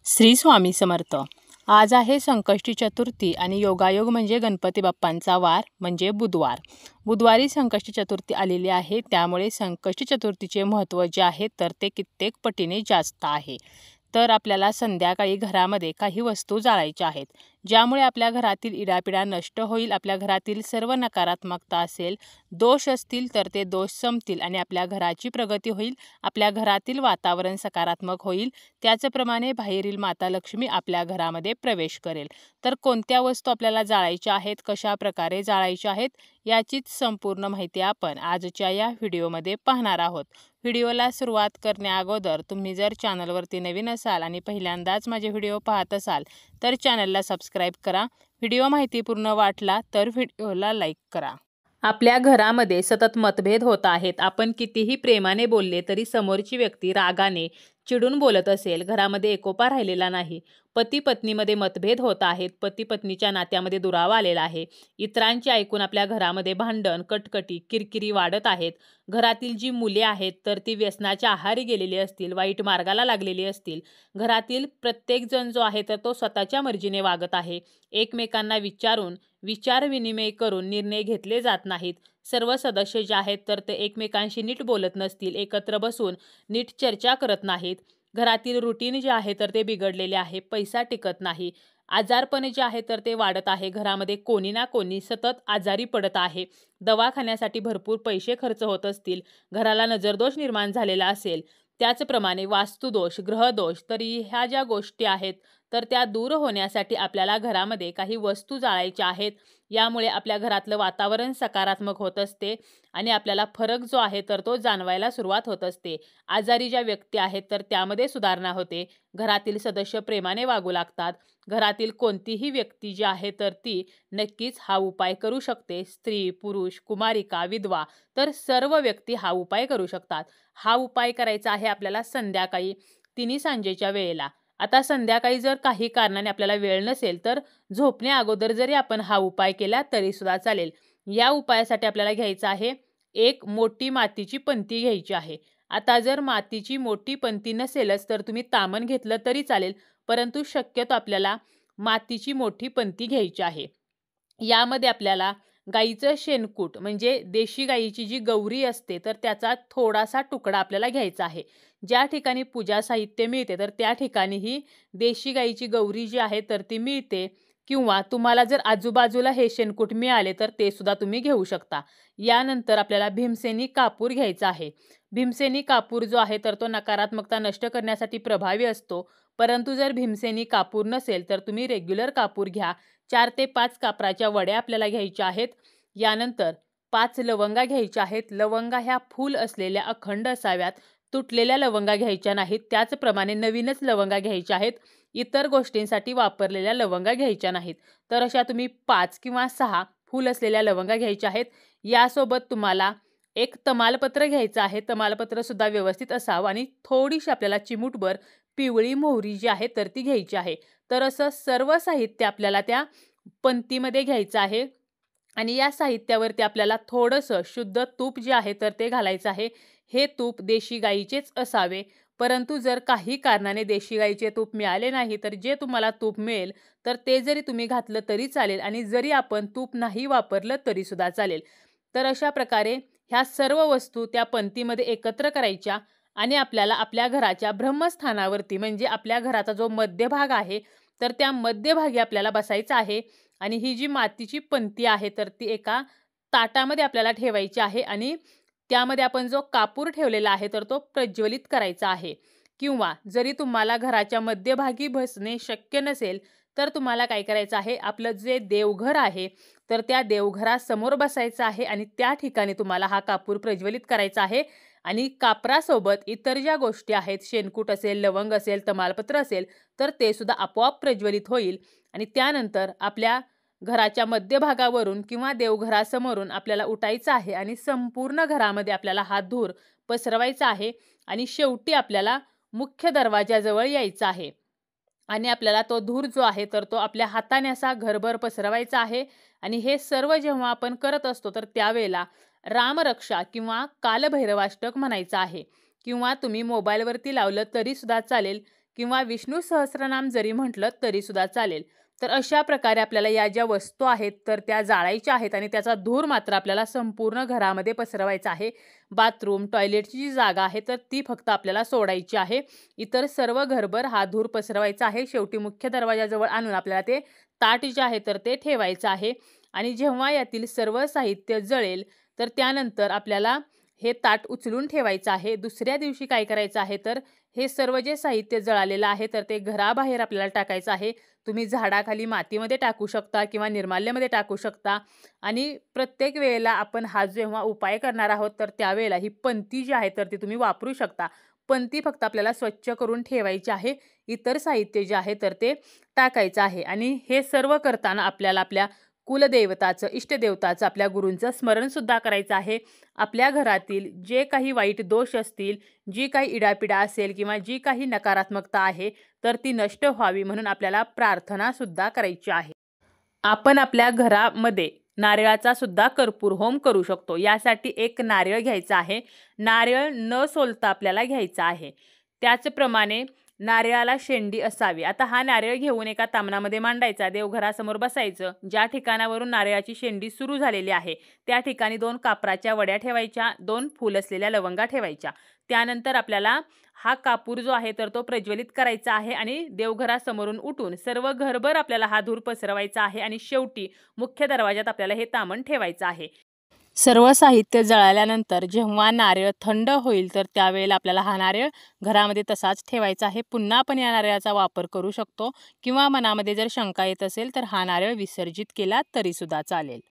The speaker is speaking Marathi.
श्री स्वामी समर्थ। आज आहे संकष्टी चतुर्थी आणि योगायोग म्हणजे गणपती बाप्पांचा वार म्हणजे बुधवार। बुधवारी संकष्टी चतुर्थी आलेली आहे, त्यामुळे संकष्टी चतुर्थीचे महत्त्व जे आहे तर ते कित्येक पटीने जास्त आहे। तर आपल्याला संध्याकाळी घरामध्ये काही वस्तू जाळायच्या आहेत, ज्यामुळे आपल्या घरातील इडापिडा नष्ट होईल, आपल्या घरातील सर्व नकारात्मकता असेल, दोष असतील तर ते दोष संपतील आणि आपल्या घराची प्रगती होईल, आपल्या घरातील वातावरण सकारात्मक होईल। त्याचप्रमाणे बाहेरील माता लक्ष्मी आपल्या घरामध्ये प्रवेश करेल। तर कोणत्या वस्तू आपल्याला जाळायच्या आहेत, कशा प्रकारे जाळायच्या आहेत, याचीच संपूर्ण माहिती आपण आजच्या या व्हिडिओमध्ये पाहणार आहोत। व्हिडिओला सुरुवात करण्याअगोदर तुम्ही जर चॅनलवरती नवीन असाल आणि पहिल्यांदाच माझे व्हिडिओ पाहत असाल तर चॅनलला सबस्क्राईब करा। व्हिडिओ माहितीपूर्ण वाटला तर व्हिडिओला लाईक करा। आपल्या घरामध्ये सतत मतभेद होत आहेत, आपण कितीही प्रेमाने बोलले तरी समोरची व्यक्ती रागाने चिडून बोलत असेल, घरामध्ये एकोपा राहिलेला नाही, पती पत्नीमध्ये मतभेद होत आहेत, पती पत्नीच्या नात्यामध्ये दुरावा आलेला आहे, इतरांचे ऐकून आपल्या घरामध्ये भांडण, कटकटी, किरकिरी वाढत आहेत, घरातील जी मुले आहेत तर ती व्यसनाच्या आहारी गेलेली असतील, वाईट मार्गाला लागलेली असतील, घरातील प्रत्येक जण जो आहे तर तो स्वतःच्या मर्जीने वागत आहे, एकमेकांना विचारून विचार विनिमय करून निर्णय घेतले जात नाहीत, सर्व सदस्य जे आहेत तर ते एकमेकांशी नीट बोलत नसतील, एकत्र बसून नीट चर्चा करत नाहीत, घरातील रुटीन जे आहे तर ते बिघडलेले आहे, पैसा टिकत नाही, आजारपण जे आहे तर ते वाढत आहे, घरामध्ये कोणी ना कोणी सतत आजारी पडत आहे, दवाखान्यासाठी भरपूर पैसे खर्च होत असतील, घराला नजरदोष निर्माण झालेला असेल, त्याचप्रमाणे वास्तुदोष, ग्रहदोष, तरी ह्या ज्या गोष्टी आहेत तर त्या दूर होण्यासाठी आपल्याला घरामध्ये काही वस्तू जाळायच्या आहेत। यामुळे आपल्या घरातलं वातावरण सकारात्मक होत असते आणि आपल्याला फरक जो आहे तर तो जाणवायला सुरुवात होत असते। आजारी ज्या व्यक्ती आहेत तर त्यामध्ये सुधारणा होते, घरातील सदस्य प्रेमाने वागू लागतात, घरातील कोणतीही व्यक्ती जी आहे तर ती नक्कीच हा उपाय करू शकते, स्त्री, पुरुष, कुमारिका, विधवा, तर सर्व व्यक्ती हा उपाय करू शकतात। हा उपाय करायचा आहे आपल्याला संध्याकाळी तिन्ही सांजेच्या वेळेला। आता संध्याकाळी जर काही कारणाने आपल्याला वेळ नसेल तर झोपण्या अगोदर जरी आपण हा उपाय केला तरी सुद्धा चालेल। या उपायासाठी आपल्याला घ्यायचं आहे एक मोठी मातीची पंती घ्यायची आहे। आता जर मातीची मोठी पंती नसेलच तर तुम्ही तामण घेतलं तरी चालेल, परंतु शक्यतो आपल्याला मातीची मोठी पंती घ्यायची आहे। यामध्ये आपल्याला गाईचं शेणकूट म्हणजे देशी गाईची जी गौरी असते तर त्याचा थोडासा तुकडा आपल्याला घ्यायचा आहे। ज्या ठिकाणी पूजा साहित्य मिळते तर त्या ठिकाणी ही देशी गाईची गौरी जी आहे तर ती मिळते, किंवा तुम्हाला जर आजूबाजूला हे शेणकूट मिळाले तर ते सुद्धा तुम्ही घेऊ शकता। यानंतर आपल्याला भीमसेनी कापूर घ्यायचा आहे। भीमसेनी कापूर जो आहे तर तो नकारात्मकता नष्ट करण्यासाठी प्रभावी असतो, परंतु जर भीमसेनी कापूर नसेल तर तुम्ही रेग्युलर कापूर घ्या। 4 ते 5 कापराच्या वड्या आपल्याला घ्यायच्या आहेत। यानंतर 5 लवंगा घ्यायच्या आहेत। लवंगा ह्या फूल असलेल्या अखंड असाव्यात, तुटलेल्या लवंगा घ्यायच्या नाहीत, त्याचप्रमाणे नवीनच लवंगा घ्यायच्या आहेत, इतर गोष्टींसाठी वापरलेल्या लवंगा घ्यायच्या नाहीत। तर अशा तुम्ही 5 किंवा 6 फूल असलेल्या लवंगा घ्यायच्या आहेत। यासोबत तुम्हाला एक तमालपत्र घ्यायचं आहे, तमालपत्र सुद्धा व्यवस्थित असावं, आणि थोडीशी आपल्याला चिमूटभर पिवळी मोहरी जी आहे तर ती घ्यायची आहे। तर असं सर्व साहित्य आपल्याला त्या पंतीमध्ये घ्यायचं आहे आणि या साहित्यावरती आपल्याला थोडंसं शुद्ध तूप जे आहे तर ते घालायचं आहे। हे तूप देशी गाईचेच असावे, परंतु जर काही कारणाने देशी गाईचे तूप मिळाले नाही तर जे तुम्हाला तूप मिळेल तर ते जरी तुम्ही घातलं तरी चालेल, आणि जरी आपण तूप नाही वापरलं तरी सुद्धा चालेल। तर अशा प्रकारे ह्या सर्व वस्तू त्या पंतीमध्ये एकत्र करायच्या आणि आपल्याला आपल्या घराच्या ब्रह्मस्थानावरती म्हणजे आपल्या घराचा जो मध्यभाग आहे तर त्या मध्यभागी आपल्याला बसायचं आहे, आणि ही जी मातीची पंती आहे तर ती एका ताटामध्ये आपल्याला ठेवायची आहे आणि त्यामध्ये आपण जो कापूर ठेवलेला आहे तर तो प्रज्वलित करायचा आहे। किंवा जरी तुम्हाला घराच्या मध्यभागी बसणे शक्य नसेल तर तुम्हाला काय करायचं आहे, आपलं जे देवघर आहे तर त्या देवघरासमोर बसायचं आहे आणि त्या ठिकाणी तुम्हाला हा कापूर प्रज्वलित करायचा आहे, आणि कापरासोबत इतर ज्या गोष्टी आहेत, शेणकूट असेल, लवंग असेल, तमालपत्र असेल, तर ते सुद्धा आपोआप प्रज्वलित होईल। आणि त्यानंतर आपल्या घराच्या मध्यभागावरून किंवा देवघरासमोरून आपल्याला उठायचं आहे आणि संपूर्ण घरामध्ये आपल्याला हा धूर पसरवायचा आहे, आणि शेवटी आपल्याला मुख्य दरवाजाजवळ यायचं आहे आणि आपल्याला तो धूर जो आहे तर तो आपल्या हाताने असा घरभर पसरवायचा आहे। आणि हे सर्व जेव्हा आपण करत असतो तर त्यावेळेला रामरक्षा किंवा कालभैरवाष्टक म्हणायचं आहे, किंवा तुम्ही मोबाईलवरती लावलं तरी सुद्धा चालेल, किंवा विष्णू सहस्रनाम जरी म्हटलं तरीसुद्धा चालेल. तर अशा प्रकारे आपल्याला या ज्या वस्तू आहेत तर त्या जाळायच्या आहेत आणि त्याचा धूर मात्र आपल्याला संपूर्ण घरामध्ये पसरवायचा आहे. बाथरूम, टॉयलेटची जी जागा आहे तर ती फक्त आपल्याला सोडायची आहे. इतर सर्व घरभर हा धूर पसरवायचा आहे. शेवटी मुख्य दरवाजाजवळ आणून आपल्याला ते ताट जे आहे तर ते ठेवायचं आहे. आणि जेव्हा यातील सर्व साहित्य जळेल तर त्यानंतर आपल्याला हे ताट उचलून ठेवायचं आहे. दुसऱ्या दिवशी काय करायचं आहे तर हे सर्व जे साहित्य जळालेलं आहे तर ते घराबाहेर आपल्याला टाकायचं आहे. तुम्ही झाडाखाली मातीमध्ये टाकू शकता किंवा निर्माल्यामध्ये टाकू शकता. आणि प्रत्येक वेळेला आपण हा जेव्हा उपाय करणार आहोत तर त्यावेळेला ही पंती जी आहे तर ती तुम्ही वापरू शकता. पंती फक्त आपल्याला स्वच्छ करून ठेवायची आहे. इतर साहित्य जे आहे तर ते टाकायचं आहे. आणि हे सर्व करताना आपल्याला आपल्या कुलदेवताचं, इष्टदेवताचं, आपल्या गुरूंचं स्मरणसुद्धा करायचं आहे. आपल्या घरातील जे काही वाईट दोष असतील, जी काही इडापिडा असेल किंवा जी काही नकारात्मकता आहे तर ती नष्ट व्हावी म्हणून आपल्याला प्रार्थनासुद्धा करायची आहे. आपण आपल्या घरामध्ये नारळाचा सुद्धा कर्पूर होम करू शकतो. यासाठी एक नारळ घ्यायचा आहे. नारळ न सोलता आपल्याला घ्यायचा आहे. त्याचप्रमाणे नारळाला शेंडी असावी. आता हा नारळ घेऊन एका तामणामध्ये मांडायचा, देवघरासमोर बसायचं. ज्या ठिकाणावरून नारळाची शेंडी सुरू झालेली आहे त्या ठिकाणी 2 कापराच्या वड्या ठेवायच्या, 2 फूल असलेल्या लवंगा ठेवायच्या. त्यानंतर आपल्याला हा कापूर जो आहे तर तो प्रज्वलित करायचा आहे आणि देवघरासमोरून उठून सर्व घरभर आपल्याला हा धूर पसरवायचा आहे आणि शेवटी मुख्य दरवाजात आपल्याला हे तामण ठेवायचं आहे. सर्व साहित्य जळाल्यानंतर जेव्हा नारळ थंड होईल तर त्यावेळेला आपल्याला हा नारळ घरामध्ये तसाच ठेवायचा आहे. पुन्हा आपण या नारळाचा वापर करू शकतो किंवा मनामध्ये जर शंका येत असेल तर हा नारळ विसर्जित केला तरीसुद्धा चालेल.